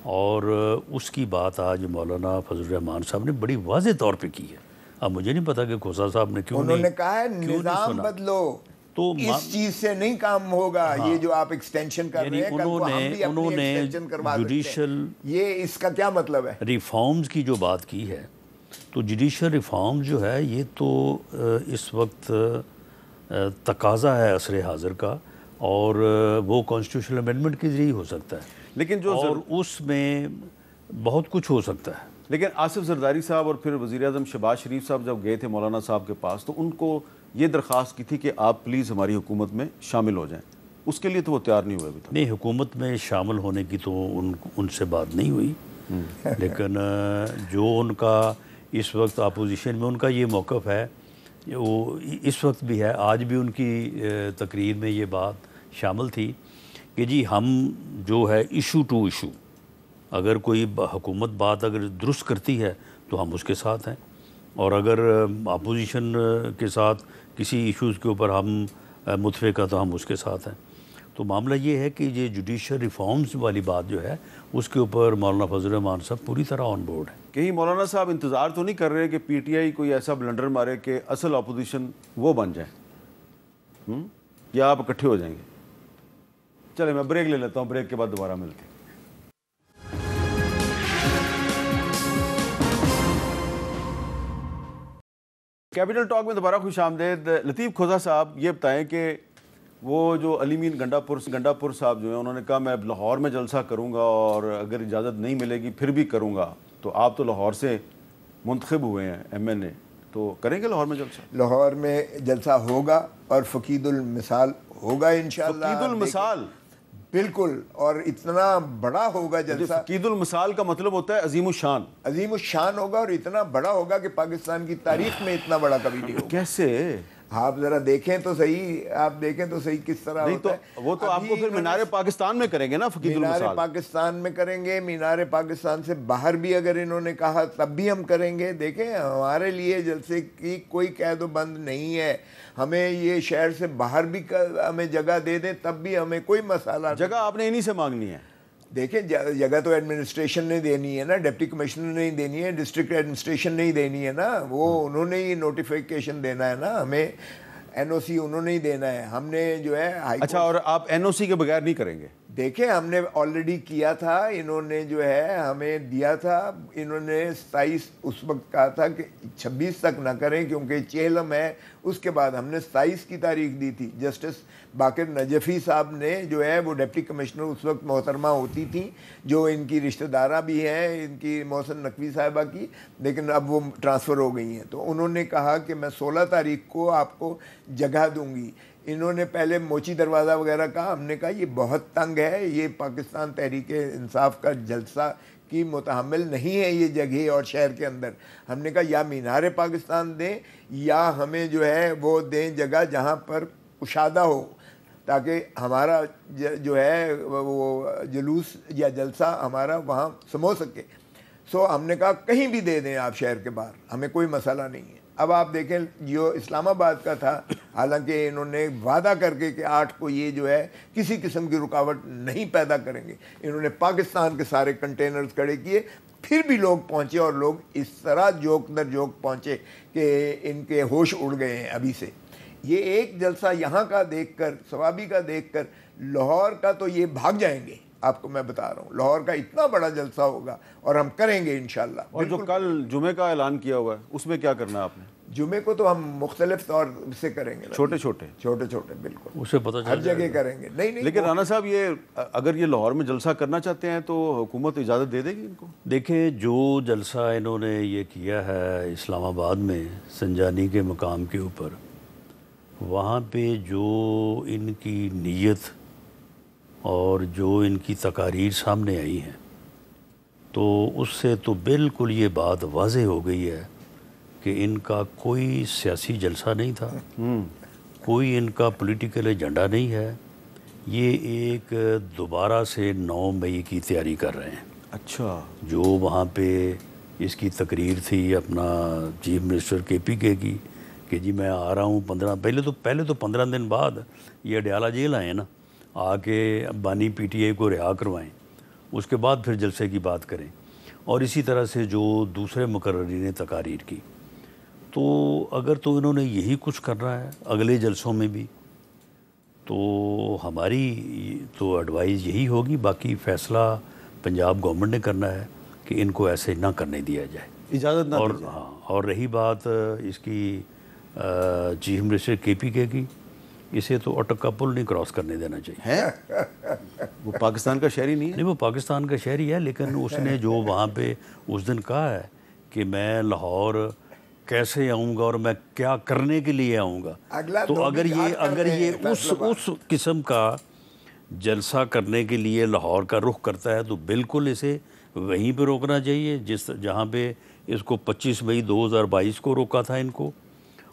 اور اس کی بات آج مولانا فضل الرحمان صاحب نے بڑی واضح طور پہ کی ہے۔ اب مجھے نہیں پتا کہ کھوسا صاحب نے کیوں انہوں نے کہا ہے نظام بدلو، تو اس چیز سے نہیں کام ہوگا، یہ جو آپ ایکسٹینشن کر رہے ہیں کل کو ہم بھی اپنی ایکسٹینشن کروا سکتے ہیں، یہ اس کا کیا مطلب ہے؟ ریفارمز کی جو بات کی ہے تو جوڈیشل ریفارم جو ہے یہ تو اس وقت تقاضا ہے عصر حاضر کا، اور وہ کانسٹیٹیوشنل امینڈمنٹ کے ذریعے ہو سکتا ہے، لیکن جو اور اس میں بہت کچھ ہو سکتا ہے۔ لیکن آصف زرداری صاحب اور پھر وزیر اعظم شہباز شریف صاحب جب گئے تھے مولانا صاحب کے پاس تو ان کو یہ درخواست کی تھی کہ آپ پلیز ہماری حکومت میں شامل ہو جائیں، اس کے لیے تو وہ تیار نہیں ہوئے ابھی تک۔ نہیں، حکومت میں شامل ہونے کی تو ان سے بات نہیں ہوئی، لیکن جو ان کا اس وقت اپوزیشن میں ان کا یہ موقف ہے، وہ اس وقت بھی ہے، آج بھی ان کی تقریر میں یہ بات شامل تھی کہ جی ہم جو ہے ایشو ٹو ایشو، اگر کوئی حکومت بات اگر درست کرتی ہے تو ہم اس کے ساتھ ہیں، اور اگر اپوزیشن کے ساتھ کسی ایشوز کے اوپر ہم متفق ہیں تو ہم اس کے ساتھ ہیں۔ تو معاملہ یہ ہے کہ یہ جوڈیشل ریفارمز والی بات جو ہے اس کے اوپر مولانا فضل الرحمان صاحب پوری طرح آن بورڈ ہیں۔ کہیں مولانا صاحب انتظار تو نہیں کر رہے کہ پی ٹی آئی کوئی ایسا بلنڈر مارے کہ اصل اپوزیشن وہ بن جائے، یا آپ اکٹھے ہو جائیں گے؟ چلے میں بریک لے لیتا ہوں، بریک کے بعد دوبارہ ملتے ہیں۔ کیپٹل ٹاک میں دوبارہ خوش آمدید۔ لطیف کھوسا صاحب، یہ بتائیں کہ وہ جو علی مین گنڈا پور صاحب جو ہیں انہوں نے کہا میں لاہور میں جلسہ کروں گا اور اگر اجازت نہیں ملے گی پھر بھی کروں گا، تو آپ تو لاہور سے منتخب ہوئے ہیں ایم این اے، تو کریں گے لاہور میں جلسہ؟ لاہور میں جلسہ ہوگا اور فقید المثال ہوگا انشاءاللہ۔ فقید المثال؟ بالکل، اور اتنا بڑا ہوگا جلسہ۔ فقید المثال کا مطلب ہوتا ہے عظیم الشان؟ عظیم الشان ہوگا، اور اتنا بڑا ہوگا کہ پاکستان کی تاریخ میں اتنا بڑا کبھی نہیں ہوگا۔ کیسے؟ آپ ذرا دیکھیں تو صحیح، آپ دیکھیں تو صحیح کس طرح ہوتا ہے۔ وہ تو آپ کو پھر مینار پاکستان میں کریں گے نا فقید المثال؟ مینار پاکستان میں کریں گے، مینار پاکستان سے باہر بھی اگر انہوں نے کہا تب بھی ہم کریں گے۔ دیکھیں ہمارے لیے جلسے کی کوئی قید و بند نہیں ہے، ہمیں یہ شہر سے باہر بھی ہمیں جگہ دے دیں تب بھی ہمیں کوئی مسئلہ نہیں۔ جگہ آپ نے انہی سے مانگنی ہے؟ دیکھیں جگہ تو ایڈمنسٹریشن نے دینی ہے نا، ڈپٹی کمشنر نے دینی ہے، ڈسٹرکٹ ایڈمنسٹریشن نے ہی دینی ہے نا، وہ انہوں نے ہی نوٹیفیکیشن دینا ہے نا، ہمیں این او سی انہوں نے ہی دینا ہے، ہم نے جو ہے۔ اچھا، اور آپ این او سی کے بغیر نہیں کریں گے؟ دیکھیں ہم نے آلریڈی کیا تھا، انہوں نے جو ہے ہمیں دیا تھا، انہوں نے 27 اس وقت کہا تھا کہ 26 تک نہ کریں کیونکہ چہلم ہے، اس کے بعد ہم نے 27 کی تاریخ دی تھی۔ جسٹس باقر نجفی صاحب نے جو ہے وہ ڈپٹی کمشنر اس وقت محترمہ ہوتی تھیں، جو ان کی رشتہ دارہ بھی ہیں، ان کی محسن نقوی صاحبہ کی، لیکن اب وہ ٹرانسفر ہو گئی ہیں، تو انہوں نے کہا کہ میں 16 تاریخ کو آپ کو جگہ دوں گی۔ انہوں نے پہلے موچی دروازہ وغیرہ کہا، ہم نے کہا یہ بہت تنگ ہے، یہ پاکستان تحریک انصاف کا جلسہ کی متحمل نہیں ہے یہ جگہ اور شہر کے اندر۔ ہم نے کہا یا مینار پاکستان دیں یا ہمیں جو ہے وہ دیں جگہ جہاں پر کشادہ ہو، تاکہ ہمارا جو ہے وہ جلوس یا جلسہ ہمارا وہاں سمو سکے۔ ہم نے کہا کہیں بھی دے دیں آپ شہر کے باہر، ہمیں کوئی مسئلہ نہیں ہے۔ اب آپ دیکھیں جو اسلام آباد کا تھا، حالانکہ انہوں نے وعدہ کر کے کہ 8 کو یہ جو ہے کسی قسم کی رکاوٹ نہیں پیدا کریں گے، انہوں نے پاکستان کے سارے کنٹینرز کھڑے کیے، پھر بھی لوگ پہنچے اور لوگ اس طرح جوک در جوک پہنچے کہ ان کے ہوش اڑ گئے ہیں ابھی سے۔ یہ ایک جلسہ یہاں کا دیکھ کر، ثوابی کا دیکھ کر، لاہور کا تو یہ بھاگ جائیں گے، آپ کو میں بتا رہا ہوں لاہور کا اتنا بڑا جلسہ ہوگا اور ہم کریں گے انشاءاللہ۔ اور جو کل جمعے کا اعلان کیا ہوا ہے اس میں کیا کرنا ہے آپ نے؟ جمعے کو تو ہم مختلف طور سے کریں گے، چھوٹے چھوٹے بالکل اسے پتہ ہر جگہ کریں گے۔ نہیں لیکن رانا صاحب یہ اگر یہ لاہور میں جلسہ کرنا چاہتے ہیں تو حکومت اجازت دے دے گی ان کو؟ دیکھیں جو جلسہ انہوں نے یہ کیا ہے اسلام آباد میں سنجانی کے مقام کے اوپر، وہاں پہ جو ان کی نیت اور جو ان کی تقاریر سامنے آئی ہیں تو اس سے تو بالکل یہ بات واضح ہو گئی ہے کہ ان کا کوئی سیاسی جلسہ نہیں تھا، کوئی ان کا پولیٹیکل ایجنڈا نہیں ہے، یہ ایک دوبارہ سے 9 مئی کی تیاری کر رہے ہیں۔ اچھا، جو وہاں پہ اس کی تقریر تھی اپنا چیف منسٹر کے پی کے کی کہ جی میں آ رہا ہوں 15 پہلے تو 15 دن بعد یہ اڈیالہ جیل آئے نا، آ کے بانی پی ٹی آئی کو رہا کروائیں، اس کے بعد پھر جلسے کی بات کریں، اور اسی طرح سے جو دوسرے مقررین نے تقاریر کی۔ تو اگر تو انہوں نے یہی کچھ کرنا ہے اگلے جلسوں میں بھی، تو ہماری تو ایڈوائز یہی ہوگی، باقی فیصلہ پنجاب گورنمنٹ نے کرنا ہے کہ ان کو ایسے نہ کرنے دیا جائے، اجازت نہ اور دی جائے۔ ہاں، اور رہی بات اس کی چیف منسٹر کے پی کے کی، اسے تو اٹک کا پل نہیں کراس کرنے دینا چاہیے۔ ہے وہ پاکستان کا شہری نہیں ہے؟ نہیں، وہ پاکستان کا شہری ہے، لیکن اس نے جو وہاں پہ اس دن کہا ہے کہ میں لاہور کیسے آؤں گا اور میں کیا کرنے کے لیے آؤں گا، تو اگر یہ اس قسم کا جلسہ کرنے کے لیے لاہور کا رخ کرتا ہے تو بالکل اسے وہیں پہ روکنا چاہیے جہاں پہ اس کو 25 مئی 2022 کو روکا تھا ان کو،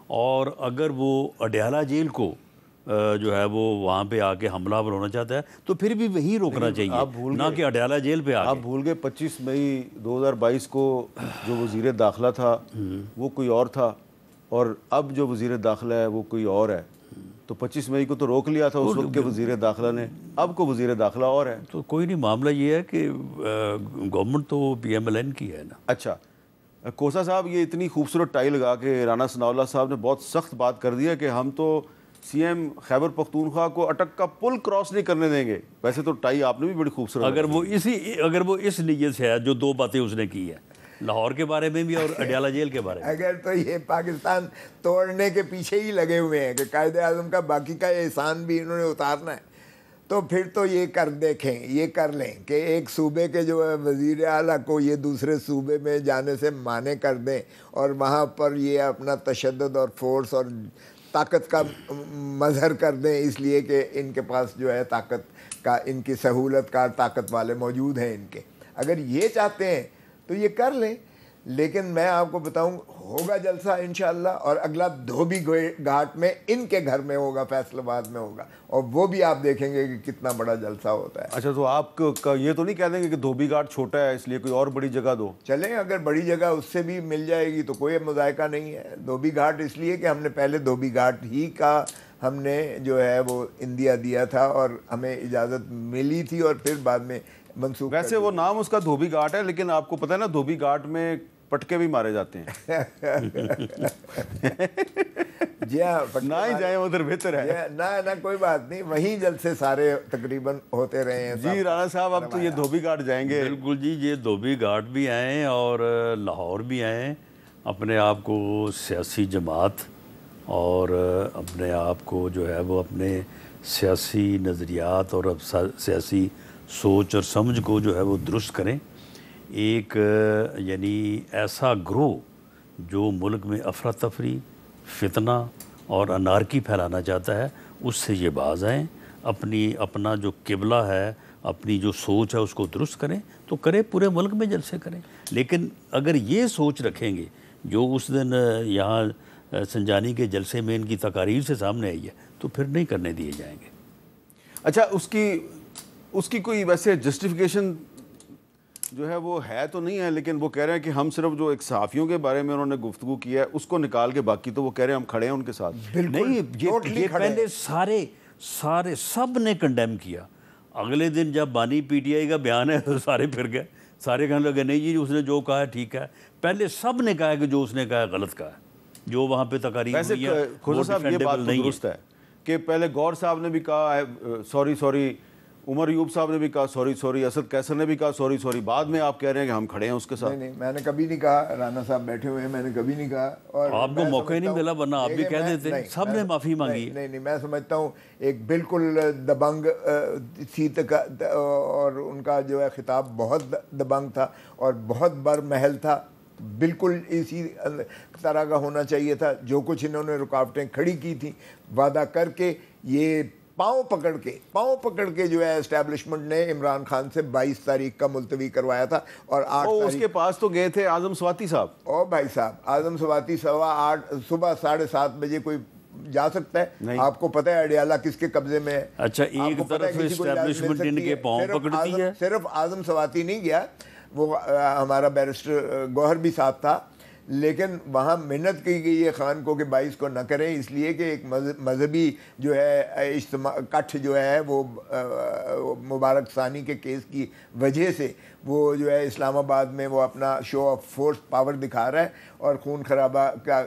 اور اگر وہ اڈیالہ جیل کو جو ہے وہ وہاں پہ آ کے حملہ آور ہونا چاہتا ہے تو پھر بھی وہیں روکنا چاہیے، نہ کہ اڈیالہ جیل پہ آپ بھول گئے 25 مئی 2022 کو جو وزیر داخلہ تھا وہ کوئی اور تھا، اور اب جو وزیر داخلہ ہے وہ کوئی اور ہے۔ تو 25 مئی کو تو روک لیا تھا اس وقت کے وزیر داخلہ نے، اب کو وزیر داخلہ اور ہے۔ تو کوئی نہیں، معاملہ یہ ہے کہ گورنمنٹ تو پی ایم ایل این کی ہے نا۔ اچھا کوسا صاحب، یہ اتنی خوبصورت ٹائی لگا کے رانا ثناء اللہ صاحب نے بہت سخت بات کر دی ہے کہ ہم تو سی ایم خیبر پختونخوا کو اٹک کا پل کراس نہیں کرنے دیں گے۔ ویسے تو ٹائی آپ نے بھی بڑی خوبصورت، اگر وہ اس نیت سے ہے جو 2 باتیں اس نے کی ہے، لاہور کے بارے میں بھی اور اڈیالہ جیل کے بارے میں۔ اگر تو یہ پاکستان توڑنے کے پیچھے ہی لگے ہوئے ہیں کہ قائد اعظم کا باقی کا احسان بھی انہوں نے اتارنا ہے، تو پھر تو یہ کر لیں کہ ایک صوبے کے جو وزیر اعلیٰ کو یہ دوسرے صوبے میں جانے سے مانع کر دیں، اور وہاں پر یہ اپنا تشدد اور فورس اور طاقت کا مظہر کر دیں، اس لیے کہ ان کے پاس جو ہے طاقت کا، ان کی سہولت کار طاقت والے موجود ہیں ان کے۔ اگر یہ چاہتے ہیں تو یہ کر لیں، لیکن میں آپ کو بتاؤں ہوگا جلسہ انشاءاللہ، اور اگلا دھوبی گھاٹ میں ان کے گھر میں ہوگا، فیصل آباد میں ہوگا، اور وہ بھی آپ دیکھیں گے کہ کتنا بڑا جلسہ ہوتا ہے۔ اچھا تو آپ یہ تو نہیں کہہ دیں گے کہ دھوبی گھاٹ چھوٹا ہے اس لیے کوئی اور بڑی جگہ دو؟ چلیں، اگر بڑی جگہ اس سے بھی مل جائے گی تو کوئی مذائقہ نہیں ہے۔ دھوبی گھاٹ اس لیے کہ ہم نے پہلے دھوبی گھاٹ ہی کا ہم نے جو ہے وہ اندیا دیا تھا اور ہمیں اجازت ملی تھی، اور پھر بعد میں منسوخ۔ ویسے وہ نام اس کا دھوبی گھاٹ ہے، لیکن آپ کو پتہ ہے نا دھوبی گھاٹ میں پٹکے بھی مارے جاتے ہیں۔ جی ہاں، نہ ہی جائیں ادھر بہتر ہے۔ نہ کوئی بات نہیں، وہیں جلسے سارے تقریباً ہوتے رہے ہیں۔ جی رانا صاحب، اب تو یہ دھوبی گھاٹ جائیں گے؟ بالکل جی، یہ دھوبی گھاٹ بھی آئیں اور لاہور بھی آئیں، اپنے آپ کو سیاسی جماعت اور اپنے آپ کو جو ہے وہ اپنے سیاسی نظریات اور سیاسی سوچ اور سمجھ کو جو ہے وہ درست کریں۔ ایک یعنی ایسا گروہ جو ملک میں افراتفری، فتنہ اور انارکی پھیلانا چاہتا ہے، اس سے یہ باز آئیں، اپنا جو قبلہ ہے، اپنی جو سوچ ہے اس کو درست کریں، تو کریں، پورے ملک میں جلسے کریں۔ لیکن اگر یہ سوچ رکھیں گے جو اس دن یہاں سنجانی کے جلسے میں ان کی تقاریر سے سامنے آئی ہے، تو پھر نہیں کرنے دیے جائیں گے۔ اچھا، اس کی کوئی ویسے جسٹیفیکیشن جو ہے وہ ہے تو نہیں ہے، لیکن وہ کہہ رہے ہیں کہ ہم صرف جو ایک صحافیوں کے بارے میں انہوں نے گفتگو کی ہے اس کو نکال کے باقی تو وہ کہہ رہے ہیں ہم کھڑے ہیں ان کے ساتھ۔ نہیں، یہ پہلے سارے سب نے کنڈیم کیا۔ اگلے دن جب بانی پی ٹی آئی کا بیان ہے تو سارے پھر گئے، سارے کہنے لگے نہیں جی اس نے جو کہا ہے ٹھیک ہے۔ پہلے سب نے کہا کہ جو اس نے کہا ہے غلط کہا ہے، جو وہاں پہ تقاریر ہوئی ہے کھوسا صاحب یہ بات تو درست ہے کہ پہلے گور صاحب نے بھی کہا سوری، عمر ایوب صاحب نے بھی کہا سوری، اسد قیصر نے بھی کہا سوری، بعد میں آپ کہہ رہے ہیں کہ ہم کھڑے ہیں اس کے ساتھ۔ نہیں، میں نے کبھی نہیں کہا، رانا صاحب بیٹھے ہوئے ہیں، میں نے کبھی نہیں کہا، اور آپ کو موقع ہی نہیں ملا، ورنہ آپ بھی کہہ دیتے، سب نے معافی مانگی۔ نہیں، میں سمجھتا ہوں ایک بالکل دبنگ سی اور ان کا جو ہے خطاب بہت دبنگ تھا اور بہت برمحل تھا، بالکل اسی طرح کا ہونا چاہیے تھا۔ جو کچھ انہوں نے رکاوٹیں کھڑی کی تھیں وعدہ کر کے، یہ پاؤں پکڑ کے جو ہے اسٹیبلشمنٹ نے عمران خان سے 22 تاریخ کا ملتوی کروایا تھا، اور 8 اس تاریخ کے پاس تو گئے تھے اعظم سواتی صاحب. اور بھائی صاحب اعظم سواتی 8:15 صبح 7:30 بجے کوئی جا سکتا ہے؟ آپ کو پتہ ہے اڈیالہ کس کے قبضے میں ہے؟ اچھا، ایک طرف اسٹیبلشمنٹ ان کے پاؤں پکڑتی ہے. صرف اعظم سواتی نہیں گیا، وہ ہمارا بیرسٹر گوہر بھی ساتھ تھا، لیکن وہاں محنت کی گئی ہے خان کو کہ 22 کو نہ کریں، اس لیے کہ ایک مذہبی جو ہے اجتماع کٹھ جو ہے وہ مبارک ثانی کے کیس کی وجہ سے وہ جو ہے اسلام آباد میں وہ اپنا شو آف فورس پاور دکھا رہا ہے، اور خون خرابہ کا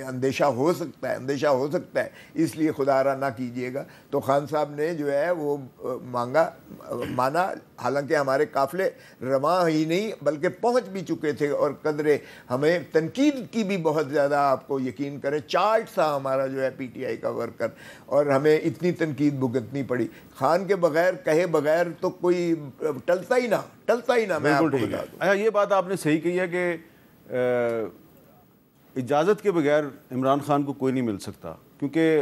اندیشہ ہو سکتا ہے، اس لیے خدا را نہ کیجیے گا. تو خان صاحب نے جو ہے وہ مانا، حالانکہ ہمارے قافلے رواں ہی نہیں بلکہ پہنچ بھی چکے تھے، اور قدرے ہمیں تنقید کی بھی بہت زیادہ، آپ کو یقین کریں چارٹ تھا ہمارا جو ہے پی ٹی آئی کا ورکر، اور ہمیں اتنی تنقید بھگتنی پڑی. خان کے بغیر کہے بغیر تو کوئی ٹلتا ہی نہ میں آپ کو بتا دوں. اچھا، یہ بات آپ نے صحیح کہی ہے کہ اجازت کے بغیر عمران خان کو کوئی نہیں مل سکتا، کیونکہ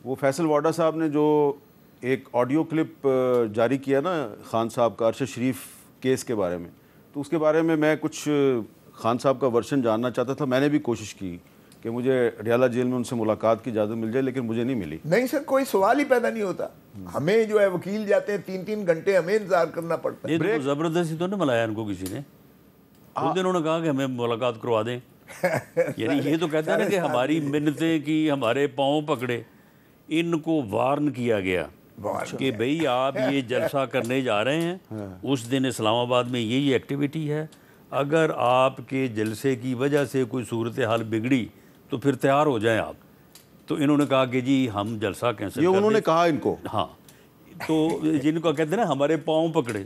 وہ فیصل واڈا صاحب نے جو ایک آڈیو کلپ جاری کیا نا خان صاحب کا ارشد شریف کیس کے بارے میں، تو اس کے بارے میں کچھ خان صاحب کا ورشن جاننا چاہتا تھا. میں نے بھی کوشش کی کہ مجھے اڈیالہ جیل میں ان سے ملاقات کی اجازت مل جائے، لیکن مجھے نہیں ملی. نہیں سر، کوئی سوال ہی پیدا نہیں ہوتا. ہمیں جو ہے وکیل جاتے ہیں 3 گھنٹے ہمیں انتظار کرنا پڑتا ہے. زبردستی تو نہیں ملایا ان کو کسی نے، خود انہوں نے کہا کہ ہمیں ملاقات کروا دیں. یعنی یہ تو کہتے ہیں نا کہ ہماری منتیں کی، ہمارے پاؤں پکڑے. ان کو وارن کیا گیا کہ بھئی آپ یہ جلسہ کرنے جا رہے ہیں، اس دن اسلام آباد میں یہی ایکٹیویٹی ہے، اگر آپ کے جلسے کی وجہ سے کوئی صورتحال بگڑی تو پھر تیار ہو جائیں آپ. تو انہوں نے کہا کہ جی ہم جلسہ کینسل کر دیں. یہ انہوں نے کہا ان کو؟ ہاں. تو جن کو کہتے ہیں نا ہمارے پاؤں پکڑے،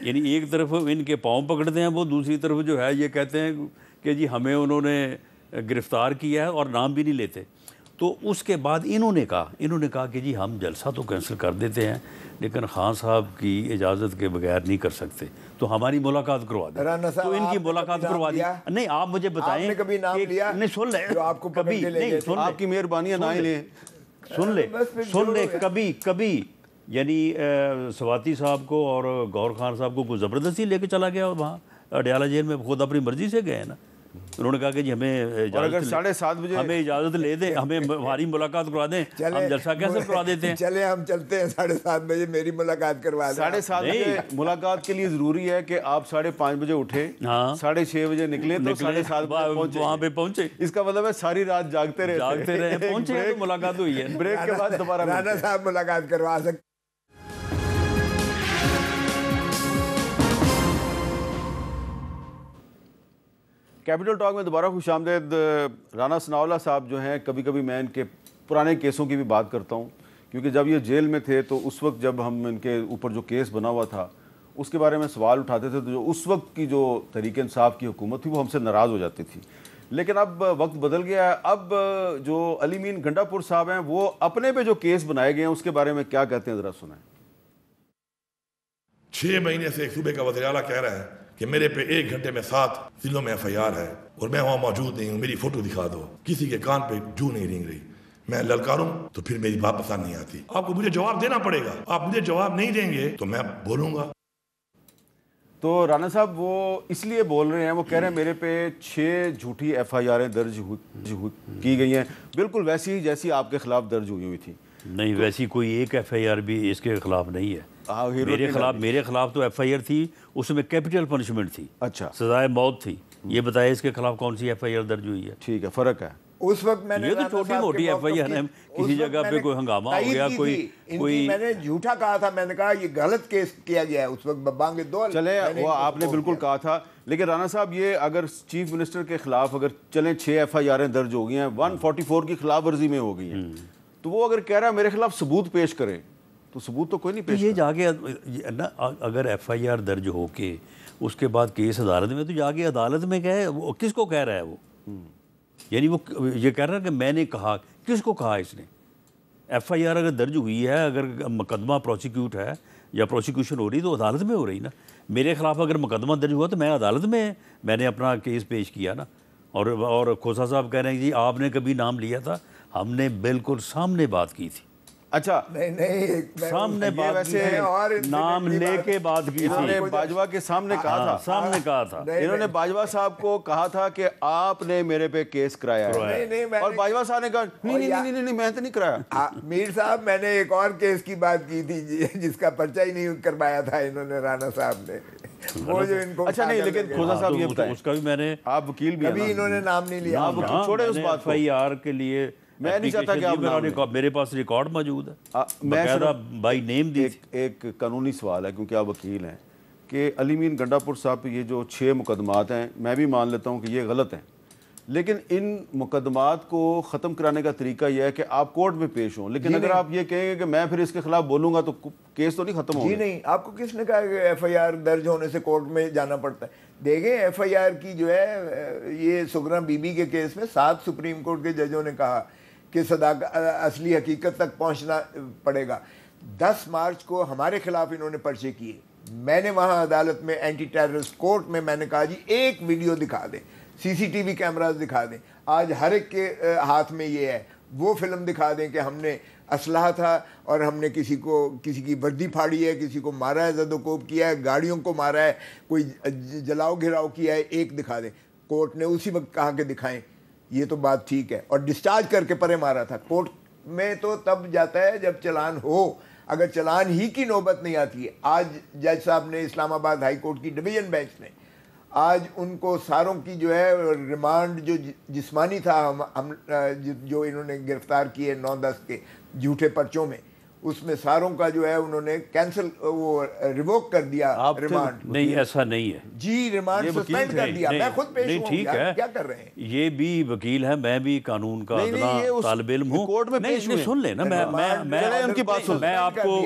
یعنی ایک طرف ان کے پاؤں پکڑتے ہیں وہ، دوسری طرف جو ہے یہ کہتے ہیں کہ جی ہمیں انہوں نے گرفتار کیا ہے اور نام بھی نہیں لیتے. تو اس کے بعد انہوں نے کہا کہ جی ہم جلسہ تو کینسل کر دیتے ہیں، لیکن خان صاحب کی اجازت کے بغیر نہیں کر سکتے، تو ہماری ملاقات کروا دیں. تو ان کی ملاقات کروا دی. نہیں، آپ مجھے بتائیں، کبھی نام لیا؟ نہیں، سن لیں، کبھی نہیں، سن آپ کی مہربانی ہے نہ ہی لیں. سن لے کبھی یعنی سواتی صاحب کو اور گور خان صاحب کو کوئی زبردستی لے کے چلا گیا وہاں اڈیالہ جیل میں، خود اپنی مرضی سے گئے نا. انہوں نے کہا کہ جی ہمیں اجازت لے دیں، ہمیں ہماری ملاقات کروا دیں، ہم جلسہ کیسے کروا دیتے ہیں. چلے ہم چلتے ہیں 7:30 بجے میری ملاقات کروا دیں. 7:30 بجے ملاقات کے لیے ضروری ہے کہ آپ 5:30 بجے اٹھے، 6:30 بجے نکلے تو 7:30 وہاں پہ پہنچے. اس کا مطلب ہے ساری رات جاگتے رہے، پہنچے تو ملاقات ہوئی ہے. بریک کے بعد دوبارہ رانا صاحب ملاقات کروا سکتے. کیپٹل ٹاک میں دوبارہ خوش آمدید. رانا ثناءاللہ صاحب جو ہیں، کبھی کبھی میں ان کے پرانے کیسوں کی بھی بات کرتا ہوں، کیونکہ جب یہ جیل میں تھے تو اس وقت جب ہم ان کے اوپر جو کیس بنا ہوا تھا اس کے بارے میں سوال اٹھاتے تھے، تو جو اس وقت کی جو تحریک انصاف کی حکومت تھی وہ ہم سے ناراض ہو جاتی تھی. لیکن اب وقت بدل گیا ہے. اب جو علی مین گنڈا پور صاحب ہیں وہ اپنے پہ جو کیس بنائے گئے ہیں اس کے بارے میں کیا کہتے ہیں، ذرا سنیں. 6 مہینے سے ایک صوبے کا وزیر اعلیٰ کہہ رہا ہے کہ میرے پہ 1 گھنٹے میں 7 ضلعوں میں FIR ہے اور میں وہاں موجود نہیں ہوں، میری فوٹو دکھا دو. کسی کے کان پہ جو نہیں رینگ رہی. میں للکاروں تو پھر میری بات پسند نہیں آتی. آپ کو مجھے جواب دینا پڑے گا. آپ مجھے جواب نہیں دیں گے تو میں بولوں گا. تو رانا صاحب وہ اس لیے بول رہے ہیں، وہ کہہ رہے ہیں میرے پہ 6 جھوٹی FIR درج کی گئی ہیں، بالکل ویسی ہی جیسی آپ کے خلاف درج ہوئی ہوئی تھی. نہیں، ویسی کوئی ایک FIR بھی اس کے خلاف نہیں ہے. میرے خلاف تو FIR تھی، اس میں کیپٹل پنشمنٹ تھی. اچھا، سزائے موت تھی. یہ بتائے اس کے خلاف کون سی FIR درج ہوئی ہے. ٹھیک ہے، فرق ہے. اس وقت میں نے یہ تو چھوٹی موٹی FIR ہے، کسی جگہ پہ کوئی ہنگامہ ہو گیا، کوئی میں نے جھوٹا کہا تھا، میں نے کہا یہ غلط کیس کیا گیا ہے اس وقت بانگ دول. چلے وہ آپ نے بالکل کہا تھا، لیکن رانا صاحب یہ اگر چیف منسٹر کے خلاف اگر چلیں 6 FIR درج ہو گئی ہیں، 144 کی خلاف ورزی میں ہو گئی ہیں، تو وہ اگر کہہ رہا ہے میرے خلاف ثبوت پیش کریں، تو ثبوت تو کوئی نہیں پیش. یہ جا کے اگر FIR درج ہو کے اس کے بعد کیس عدالت میں، تو جا کے عدالت میں کہے وہ کس کو کہہ رہا ہے وہ. یعنی وہ یہ کہہ رہا ہے کہ میں نے کہا، کس کو کہا اس نے. FIR اگر درج ہوئی ہے، اگر مقدمہ پروسیکیوٹ ہے یا پروسیکیوشن ہو رہی تو عدالت میں ہو رہی نا. میرے خلاف اگر مقدمہ درج ہوا تو میں عدالت میں نے اپنا کیس پیش کیا نا. اور کھوسا صاحب کہہ رہے ہیں جی آپ نے کبھی نام لیا تھا، ہم نے بالکل سامنے بات کی تھی. اچھا نہیں سامنے بات کی ہے، اور نام لے کے بات کی انہوں نے تھی، باجوہ کے سامنے کہا تھا، سامنے کہا تھا، انہوں نے باجوہ صاحب کو کہا تھا کہ آپ نے میرے پہ کیس کرایا ہے، اور باجوہ صاحب نے کہا نہیں میں تو نہیں کرایا۔ میر صاحب میں نے ایک اور کیس کی بات کی تھی جس کا پرچہ ہی نہیں کروایا تھا انہوں نے، رانا صاحب نے، وہ جو ان کو اچھا نہیں، لیکن کھوسا صاحب یہ بتائیں، اس کا بھی میں نے، آپ وکیل بھی ہیں کبھی انہوں نے نام نہیں لیا، آپ چھوڑے اس بات کو، FIR کے لیے میں نہیں چاہتا کہ آپ میرے پاس ریکارڈ موجود ہے، میں باقاعدہ بائی نیم دی۔ ایک قانونی سوال ہے کیونکہ آپ وکیل ہیں کہ علی مین گنڈا پور صاحب پہ یہ جو 6 مقدمات ہیں، میں بھی مان لیتا ہوں کہ یہ غلط ہیں، لیکن ان مقدمات کو ختم کرانے کا طریقہ یہ ہے کہ آپ کورٹ میں پیش ہوں، لیکن اگر آپ یہ کہیں گے کہ میں پھر اس کے خلاف بولوں گا تو کیس تو نہیں ختم ہوگا۔ جی نہیں، آپ کو کس نے کہا کہ FIR درج ہونے سے کورٹ میں جانا پڑتا ہے؟ دیکھیں FIR کی جو ہے یہ سگرا بی بی کے کیس میں 7 سپریم کورٹ کے ججوں نے کہا کہ اصلی حقیقت تک پہنچنا پڑے گا۔ 10 مارچ کو ہمارے خلاف انہوں نے پرچے کیے، میں نے وہاں عدالت میں اینٹی ٹیررسٹ کورٹ میں نے کہا جی ایک ویڈیو دکھا دیں، CCTV کیمراز دکھا دیں، آج ہر ایک کے ہاتھ میں یہ ہے، وہ فلم دکھا دیں کہ ہم نے اسلحہ تھا اور ہم نے کسی کی وردی پھاڑی ہے، کسی کو مارا ہے، زد و کوب کیا ہے، گاڑیوں کو مارا ہے، کوئی جلاؤ گھراؤ کیا ہے، ایک دکھا دیں۔ کورٹ نے اسی وقت کہا کہ دکھائیں، یہ تو بات ٹھیک ہے، اور ڈسچارج کر کے پرے مارا تھا۔ کورٹ میں تو تب جاتا ہے جب چلان ہو، اگر چلان ہی کی نوبت نہیں آتی ہے۔ آج جج صاحب نے اسلام آباد ہائی کورٹ کی ڈویژن بینچ نے آج ان کو ساروں کی جو ہے ریمانڈ جو جسمانی تھا جو انہوں نے گرفتار کیے 9-10 کے جھوٹے پرچوں میں، اس میں ساروں کا جو ہے انہوں نے کینسل وہ ریووک کر دیا ریمانڈ۔ نہیں ایسا نہیں ہے جی، ریمانڈ سسپینڈ کر دیا، میں خود پیش ہوں، ٹھیک ہے، کیا کر رہے ہیں؟ یہ بھی وکیل ہے، میں بھی قانون کا ادنا طالب علم ہوں، کورٹ میں پیش ہوئے، سن لیں نا، میں ان کی بات سن، میں آپ کو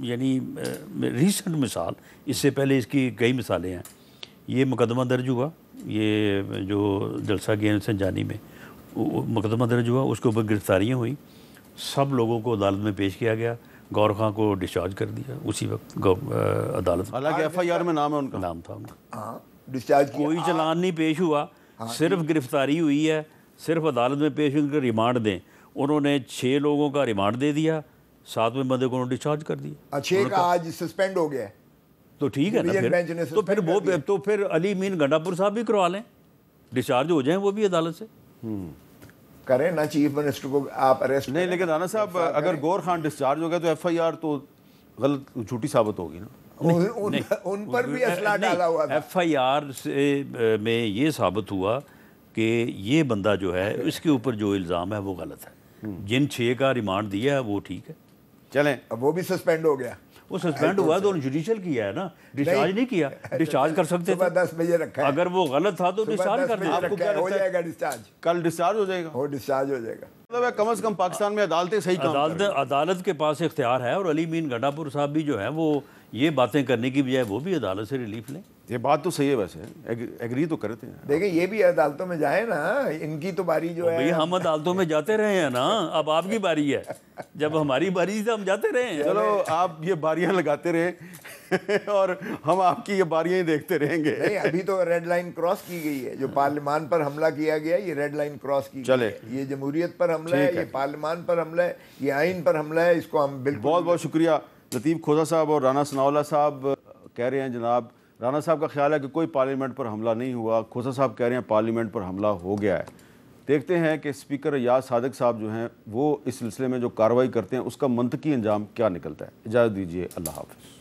یعنی ریسنٹ مثال، اس سے پہلے اس کی کئی مثالیں ہیں، یہ مقدمہ درج ہوا، یہ جو جلسہ گیا سنجانی میں مقدمہ درج ہوا، اس کے اوپر گرفتاریاں ہوئیں، سب لوگوں کو عدالت میں پیش کیا گیا، گور خان کو ڈسچارج کر دیا اسی وقت عدالت، حالانکہ FIR میں نام ہے ان کا، نام تھا ان کا، ہاں ڈسچارج کیا، کوئی چلان نہیں پیش ہوا، صرف گرفتاری ہوئی ہے، صرف عدالت میں پیش ہو کر ریمانڈ دیں، انہوں نے 6 لوگوں کا ریمانڈ دے دیا، 7ویں بندے کو انہوں نے ڈسچارج کر دیا، 6 کا آج سسپینڈ ہو گیا ہے، تو ٹھیک ہے نا، تو پھر علی مین گنڈا پور صاحب بھی کروا لیں، ڈسچارج ہو جائیں وہ بھی عدالت سے، کریں نا چیف منسٹر کو آپ اریسٹ نہیں، لیکن رانا صاحب اگر گور خان ڈسچارج ہو گیا تو FIR تو غلط جھوٹی ثابت ہوگی نا، ان پر بھی اسلحہ ڈالا ہوا تھا۔ FIR سے میں یہ ثابت ہوا کہ یہ بندہ جو ہے اس کے اوپر جو الزام ہے وہ غلط ہے، جن 6 کا ریمانڈ دیا ہے وہ ٹھیک ہے، چلیں وہ بھی سسپینڈ ہو گیا، وہ سسپینڈ ہوا تو جوڈیشل کیا ہے نا، ڈسچارج نہیں کیا، ڈسچارج کر سکتے صبح 10 بجے رکھا ہے، اگر وہ غلط تھا تو ڈسچارج کر دیا، آپ کو کیا ہو لگتا جائے گا ہے ڈسچارج، کل ڈسچارج ہو جائے گا؟ وہ ڈسچارج ہو جائے گا، مطلب ہے کم از کم پاکستان میں عدالتیں صحیح کام کر رہی ہیں۔ عدالت کے پاس اختیار ہے، اور علی مین گنڈا پور صاحب بھی جو ہے وہ یہ باتیں کرنے کی بجائے وہ بھی عدالت سے ریلیف لیں، یہ بات تو صحیح ہے، ویسے ایگری تو کرتے ہیں، دیکھیں یہ بھی عدالتوں میں جائیں نا، ان کی تو باری جو ہے، بھئی ہم عدالتوں میں جاتے رہے ہیں نا، اب آپ کی باری ہے، جب ہماری باری تھی ہم جاتے رہے ہیں، چلو آپ یہ باریاں لگاتے رہے اور ہم آپ کی یہ باریاں ہی دیکھتے رہیں گے۔ نہیں، ابھی تو ریڈ لائن کراس کی گئی ہے، جو پارلیمان پر حملہ کیا گیا یہ ریڈ لائن کراس کی گئی ہے، یہ جمہوریت پر حملہ ہے، یہ پارلیمان پر حملہ ہے، یہ آئین پر حملہ ہے، اس کو ہم بالکل بہت بہت شکریہ لطیف کھوسا صاحب اور رانا ثناءاللہ صاحب کہہ رہے ہیں، جناب رانا صاحب کا خیال ہے کہ کوئی پارلیمنٹ پر حملہ نہیں ہوا، کھوسا صاحب کہہ رہے ہیں پارلیمنٹ پر حملہ ہو گیا ہے۔ دیکھتے ہیں کہ اسپیکر ریاض صادق صاحب جو ہیں وہ اس سلسلے میں جو کارروائی کرتے ہیں اس کا منطقی انجام کیا نکلتا ہے۔ اجازت دیجیے، اللہ حافظ۔